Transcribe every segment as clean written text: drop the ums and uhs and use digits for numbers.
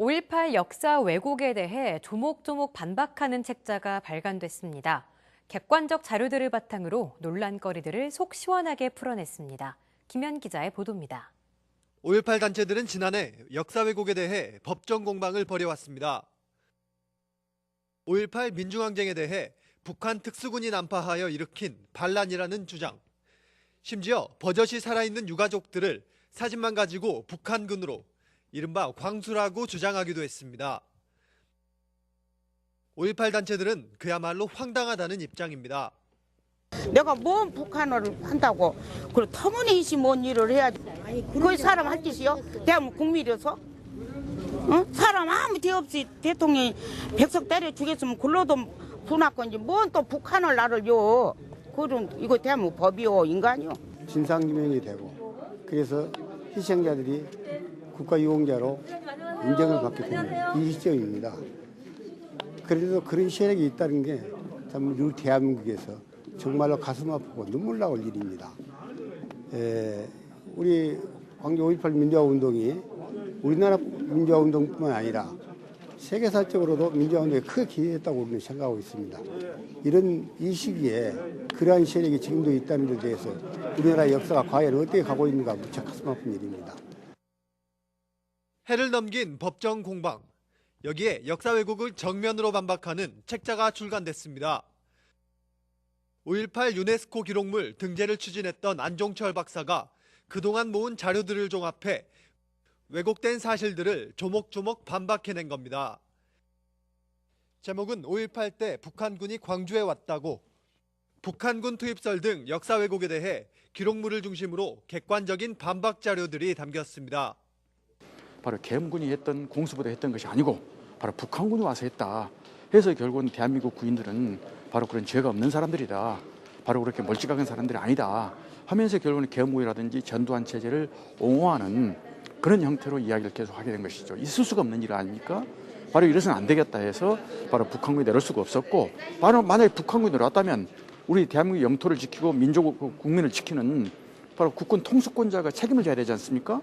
5.18 역사 왜곡에 대해 조목조목 반박하는 책자가 발간됐습니다. 객관적 자료들을 바탕으로 논란거리들을 속 시원하게 풀어냈습니다. 김현 기자의 보도입니다. 5.18 단체들은 지난해 역사 왜곡에 대해 법정 공방을 벌여왔습니다. 5.18 민중항쟁에 대해 북한 특수군이 난파하여 일으킨 반란이라는 주장. 심지어 버젓이 살아있는 유가족들을 사진만 가지고 북한군으로 이른바 광수라고 주장하기도 했습니다. 5.18 단체들은 그야말로 황당하다는 입장입니다. 내가 뭔 북한어를 한다고 그 터무니없이 뭔 일을 해야지. 그 사람 할 짓이요? 대한민국 국민이라서? 응? 사람 아무 데 없이 대통령이 백석 때려 주겠으면 굴러도 분할건지 뭔 또 북한을 나를요. 그런 이거 대한민국 법이요 인간이요. 진상규명이 되고 그래서 희생자들이 국가유공자로 인정을 받게 됩니다. 이 시점입니다. 그래도 그런 세력이 있다는 게 참 우리 대한민국에서 정말로 가슴 아프고 눈물 나올 일입니다. 우리 광주 5.18 민주화운동이 우리나라 민주화운동뿐만 아니라 세계사적으로도 민주화운동에 크게 기여했다고 우리는 생각하고 있습니다. 이런 이 시기에 그러한 세력이 지금도 있다는 데 대해서 우리나라의 역사가 과연 어떻게 가고 있는가 무척 가슴 아픈 일입니다. 해를 넘긴 법정 공방. 여기에 역사 왜곡을 정면으로 반박하는 책자가 출간됐습니다. 5.18 유네스코 기록물 등재를 추진했던 안종철 박사가 그동안 모은 자료들을 종합해 왜곡된 사실들을 조목조목 반박해낸 겁니다. 제목은 5.18 때 북한군이 광주에 왔다고, 북한군 투입설 등 역사 왜곡에 대해 기록물을 중심으로 객관적인 반박 자료들이 담겼습니다. 바로 계엄군이 했던 공수부대 했던 것이 아니고 바로 북한군이 와서 했다. 해서 결국은 대한민국 군인들은 바로 그런 죄가 없는 사람들이다. 바로 그렇게 멀찌감한 사람들이 아니다. 하면서 결국은 계엄군이라든지 전두환 체제를 옹호하는 그런 형태로 이야기를 계속 하게 된 것이죠. 있을 수가 없는 일 아닙니까? 바로 이래서는 안 되겠다 해서 바로 북한군이 내릴 수가 없었고, 바로 만약에 북한군이 내려왔다면 우리 대한민국 영토를 지키고 민족 국민을 지키는 바로 국군 통수권자가 책임을 져야 되지 않습니까?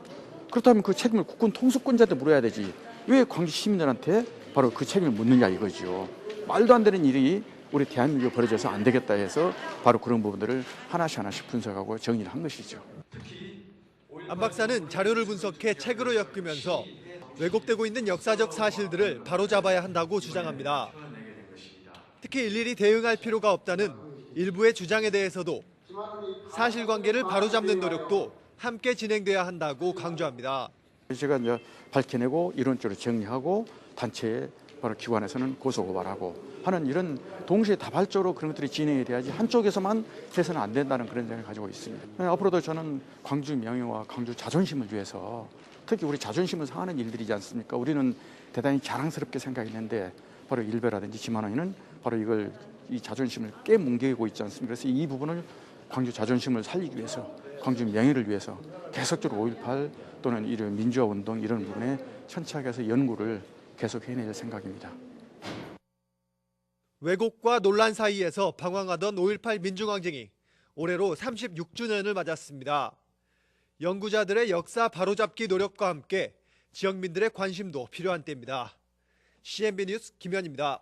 그렇다면 그 책임을 국군 통수권자한테 물어야 되지. 왜 광주 시민들한테 바로 그 책임을 묻느냐 이거죠. 말도 안 되는 일이 우리 대한민국에 벌어져서 안 되겠다 해서 바로 그런 부분들을 하나씩 분석하고 정리를 한 것이죠. 안 박사는 자료를 분석해 책으로 엮으면서 왜곡되고 있는 역사적 사실들을 바로잡아야 한다고 주장합니다. 특히 일일이 대응할 필요가 없다는 일부의 주장에 대해서도 사실관계를 바로잡는 노력도 함께 진행돼야 한다고 강조합니다. 제가 이제 밝혀내고 이론적으로 정리하고 단체에 바로 기관에서는 고소고발하고 하는 이런 동시에 다발적으로 그런 것들이 진행이 돼야지 한쪽에서만 해서는 안 된다는 그런 생각을 가지고 있습니다. 앞으로도 저는 광주 명예와 광주 자존심을 위해서 특히 우리 자존심을 상하는 일들이지 않습니까? 우리는 대단히 자랑스럽게 생각했는데 바로 일베라든지 지만원이는 바로 이 자존심을 깨뭉개고 있지 않습니까? 그래서 이 부분을 광주 자존심을 살리기 위해서 광주 명예를 위해서 계속적으로 5.18 또는 이런 민주화운동 이런 부분에 천착해서 해서 연구를 계속 해낼 생각입니다. 왜곡과 논란 사이에서 방황하던 5.18 민중항쟁이 올해로 36주년을 맞았습니다. 연구자들의 역사 바로잡기 노력과 함께 지역민들의 관심도 필요한 때입니다. CNB 뉴스 김현입니다.